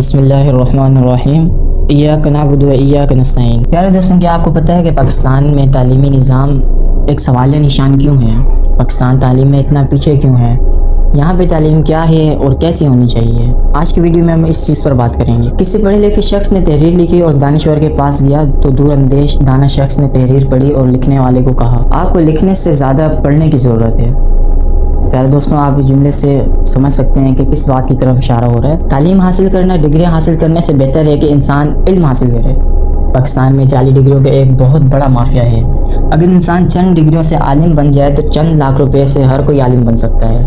بسم اللہ الرحمن الرحیم ایاک نعبد و ایاک نستعین۔ پیارے دوستوں، کیا آپ کو پتہ ہے کہ پاکستان میں تعلیمی نظام ایک سوالیہ نشان کیوں ہے؟ پاکستان تعلیم میں اتنا پیچھے کیوں ہے؟ یہاں پہ تعلیم کیا ہے اور کیسی ہونی چاہیے؟ آج کی ویڈیو میں ہم اس چیز پر بات کریں گے۔ کسی پڑھے لکھے شخص نے تحریر لکھی اور دانشور کے پاس گیا تو دور اندیش دانا شخص نے تحریر پڑھی اور لکھنے والے کو کہا، آپ کو لکھنے سے زیادہ پڑھنے کی ضرورت ہے۔ پیارے دوستوں، آپ اس جملے سے سمجھ سکتے ہیں کہ کس بات کی طرف اشارہ ہو رہا ہے۔ تعلیم حاصل کرنا ڈگریاں حاصل کرنے سے بہتر ہے کہ انسان علم حاصل کرے۔ پاکستان میں 40 ڈگریوں کا ایک بہت بڑا مافیا ہے۔ اگر انسان چند ڈگریوں سے عالم بن جائے تو چند لاکھ روپے سے ہر کوئی عالم بن سکتا ہے،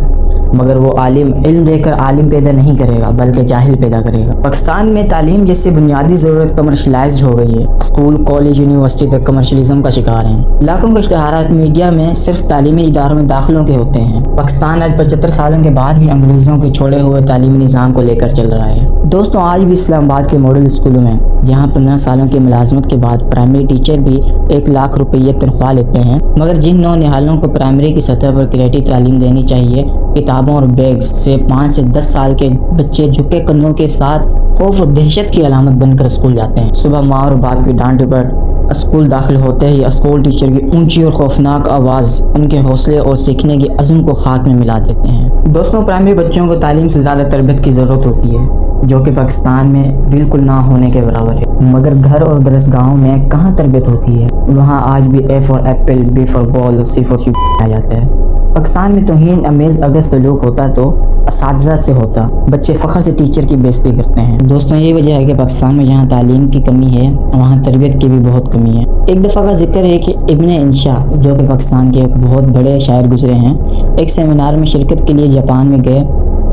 مگر وہ عالم علم دے کر عالم پیدا نہیں کرے گا بلکہ جاہل پیدا کرے گا۔ پاکستان میں تعلیم جیسی بنیادی ضرورت کمرشلائزڈ ہو گئی ہے۔ اسکول، کالج، یونیورسٹی تک کمرشلزم کا شکار ہیں۔ لاکھوں کے اشتہارات میڈیا میں صرف تعلیمی اداروں میں داخلوں کے ہوتے ہیں۔ پاکستان آج 75 سالوں کے بعد بھی انگریزوں کے چھوڑے ہوئے تعلیمی نظام کو لے کر چل رہا ہے۔ دوستوں، آج بھی اسلام آباد کے ماڈل اسکولوں میں، جہاں 15 سالوں کی ملازمت کے بعد پرائمری ٹیچر بھی 1 لاکھ روپے تنخواہ لیتے ہیں، مگر جن نونہالوں کو پرائمری کی سطح پر کریٹی تعلیم دینی چاہیے، کتابوں اور بیگ سے 5 سے 10 سال کے بچے جھکے کندھوں کے ساتھ خوف و دہشت کی علامت بن کر اسکول جاتے ہیں۔ صبح ماں اور باپ کی ڈانٹ ڈپٹ، اسکول داخل ہوتے ہی اسکول ٹیچر کی اونچی اور خوفناک آواز ان کے حوصلے اور سیکھنے کی عزم کو خاک میں ملا دیتے ہیں۔ دوستوں، پرائمری بچوں کو تعلیم سے زیادہ تربیت کی ضرورت ہوتی ہے، جو کہ پاکستان میں بالکل نہ ہونے کے برابر ہے، مگر گھر اور درسگاہوں میں کہاں تربیت ہوتی ہے؟ وہاں آج بھی A for apple, B for ball, C for ship آ جاتا ہے۔ پاکستان میں توہین امیز اگر سلوک ہوتا تو اساتذہ سے ہوتا، بچے فخر سے ٹیچر کی بےزتی کرتے ہیں۔ دوستوں، یہ وجہ ہے کہ پاکستان میں جہاں تعلیم کی کمی ہے وہاں تربیت کی بھی بہت کمی ہے۔ ایک دفعہ کا ذکر ہے کہ ابن انشا، جو کہ پاکستان کے ایک بہت بڑے شاعر گزرے ہیں، ایک سیمینار میں شرکت کے لیے جاپان میں گئے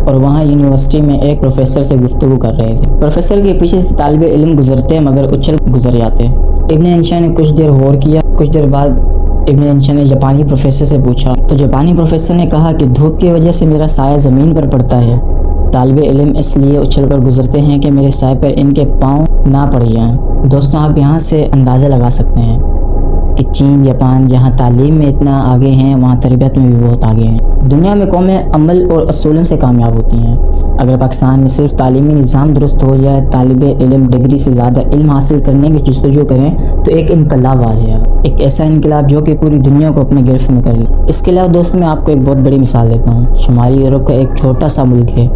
اور وہاں یونیورسٹی میں ایک پروفیسر سے گفتگو کر رہے تھے۔ پروفیسر کے پیچھے سے طالب علم گزرتے مگر اچھل گزر جاتے۔ ابن انشا نے کچھ دیر غور کیا۔ کچھ دیر بعد ابن انشا نے جاپانی پروفیسر سے پوچھا تو جاپانی پروفیسر نے کہا کہ دھوپ کی وجہ سے میرا سایہ زمین پر پڑتا ہے، طالب علم اس لیے اچھل کر گزرتے ہیں کہ میرے سائے پر ان کے پاؤں نہ پڑ جائیں۔ دوستوں، آپ یہاں سے اندازہ لگا سکتے ہیں کہ چین، جاپان جہاں تعلیم میں اتنا آگے ہیں وہاں تربیت میں بھی بہت آگے ہیں۔ دنیا میں قومیں عمل اور اصولوں سے کامیاب ہوتی ہیں۔ اگر پاکستان میں صرف تعلیمی نظام درست ہو جائے، طالب علم ڈگری سے زیادہ علم حاصل کرنے کی جستجو کریں تو ایک انقلاب آ جائے گا، ایک ایسا انقلاب جو کہ پوری دنیا کو اپنے گرفت میں کر لے۔ اس کے علاوہ دوستوں، میں آپ کو ایک بہت بڑی مثال دیتا ہوں۔ شمالی یورپ کا ایک چھوٹا سا ملک ہے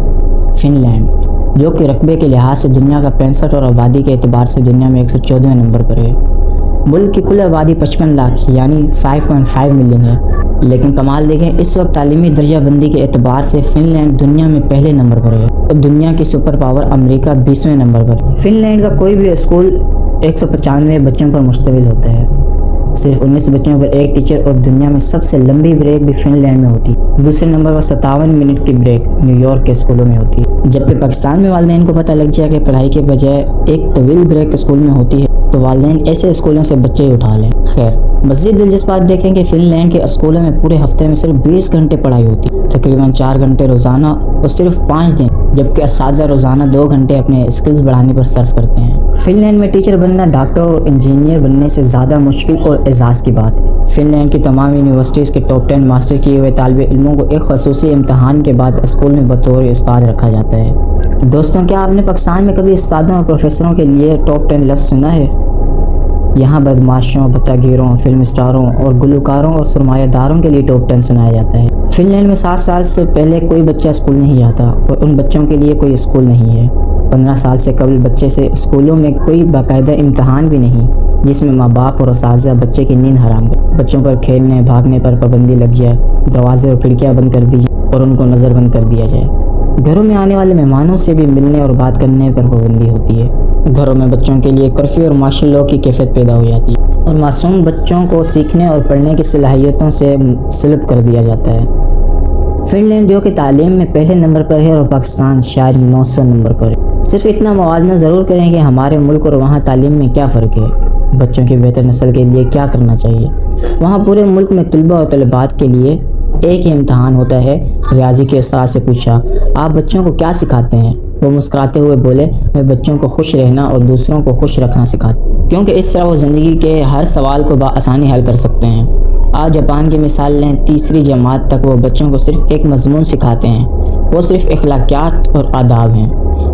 فن لینڈ، جو کہ رقبے کے لحاظ سے دنیا کا 65 اور آبادی کے اعتبار سے دنیا میں 114ویں نمبر پر ہے۔ ملک کی کل آبادی 55 لاکھ یعنی 5.5 ملین ہے، لیکن کمال دیکھیں، اس وقت تعلیمی درجہ بندی کے اعتبار سے فن لینڈ دنیا میں پہلے نمبر پر ہے اور دنیا کی سپر پاور امریکہ 20ویں نمبر پر۔ فن لینڈ کا کوئی بھی اسکول 195 بچوں پر مشتمل ہوتا ہے، صرف 19 بچوں پر ایک ٹیچر، اور دنیا میں سب سے لمبی بریک بھی فن لینڈ میں ہوتی ہے۔ دوسرے نمبر پر 57 منٹ کی بریک نیو یارک کے اسکولوں میں ہوتی ہے۔ جبکہ پاکستان میں والدین کو پتہ لگ جائے کہ پڑھائی کے بجائے ایک طویل بریک اسکول میں ہوتی ہے تو والدین ایسے اسکولوں سے بچے ہی اٹھا لیں۔ خیر، مزید دلچسپ بات دیکھیں کہ فن لینڈ کے اسکولوں میں پورے ہفتے میں صرف 20 گھنٹے پڑھائی ہوتی ہے، تقریباً 4 گھنٹے روزانہ اور صرف 5 دن، جبکہ اساتذہ روزانہ 2 گھنٹے اپنے اسکلز بڑھانے پر صرف کرتے ہیں۔ فن لینڈ میں ٹیچر بننا ڈاکٹر اور انجینئر بننے سے زیادہ مشکل اور اعزاز کی بات ہے۔ فن لینڈ کی تمام یونیورسٹیز کے ٹاپ 10 ماسٹر کیے ہوئے طالب علموں کو ایک خصوصی امتحان کے بعد اسکول میں بطور استاد رکھا جاتا ہے۔ دوستوں، کیا آپ نے پاکستان میں کبھی استادوں اور پروفیسروں کے لیے ٹاپ 10 لفظ سنا ہے؟ یہاں بدماشوں، بتاگیروں، فلم اسٹاروں اور گلوکاروں اور سرمایہ داروں کے لیے ٹاپ 10 سنایا جاتا ہے۔ فن لینڈ میں 7 سال سے پہلے کوئی بچہ اسکول نہیں جاتا اور ان بچوں کے لیے کوئی اسکول نہیں ہے۔ 15 سال سے قبل بچے سے اسکولوں میں کوئی باقاعدہ امتحان بھی نہیں جس میں ماں باپ اور اساتذہ بچے کی نیند حرام کریں۔ بچوں پر کھیلنے بھاگنے پر پابندی لگ جائے، دروازے اور کھڑکیاں بند کر دی جائیں اور ان کو نظر بند کر دیا جائے۔ گھروں میں آنے والے مہمانوں سے بھی ملنے اور بات کرنے پر پابندی ہوتی ہے۔ گھروں میں بچوں کے لیے کرفیو اور مارشل لاء کی کیفیت پیدا ہو جاتی ہے اور معصوم بچوں کو سیکھنے اور پڑھنے کی صلاحیتوں سے سلب کر دیا جاتا ہے۔ فن لینڈ جو کہ تعلیم میں پہلے نمبر پر ہے اور پاکستان شاید 900 نمبر پر ہے۔ صرف اتنا موازنہ ضرور کریں کہ ہمارے ملک اور وہاں تعلیم میں کیا فرق ہے، بچوں کی بہتر نسل کے لیے کیا کرنا چاہیے۔ وہاں پورے ملک میں طلباء اور طالبات کے لیے ایک ہی امتحان ہوتا ہے۔ ریاضی کے استاد سے پوچھا، آپ بچوں کو کیا سکھاتے ہیں؟ وہ مسکراتے ہوئے بولے، میں بچوں کو خوش رہنا اور دوسروں کو خوش رکھنا سکھاتا ہوں، کیونکہ اس طرح وہ زندگی کے ہر سوال کو بآسانی حل کر سکتے ہیں۔ آپ جاپان کی مثال لیں، 3ری جماعت تک وہ بچوں کو صرف ایک مضمون سکھاتے ہیں، وہ صرف اخلاقیات اور آداب ہیں۔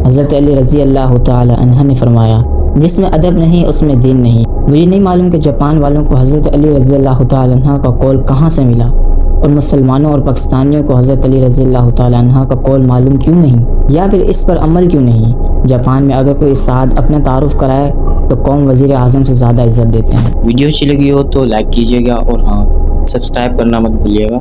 حضرت علی رضی اللہ تعالی عنہ نے فرمایا جس میں ادب نہیں اس میں دین نہیں۔ مجھے نہیں معلوم کہ جاپان والوں کو حضرت علی رضی اللہ تعالی عنہ کا قول کہاں سے ملا اور مسلمانوں اور پاکستانیوں کو حضرت علی رضی اللہ تعالی عنہ کا قول معلوم کیوں نہیں، یا پھر اس پر عمل کیوں نہیں۔ جاپان میں اگر کوئی استاد اپنا تعارف کرائے تو قوم وزیر اعظم سے زیادہ عزت دیتے ہیں۔ ویڈیو اچھی لگی ہو تو لائک کیجیے گا اور ہاں سبسکرائب کرنا مت بھولیے گا۔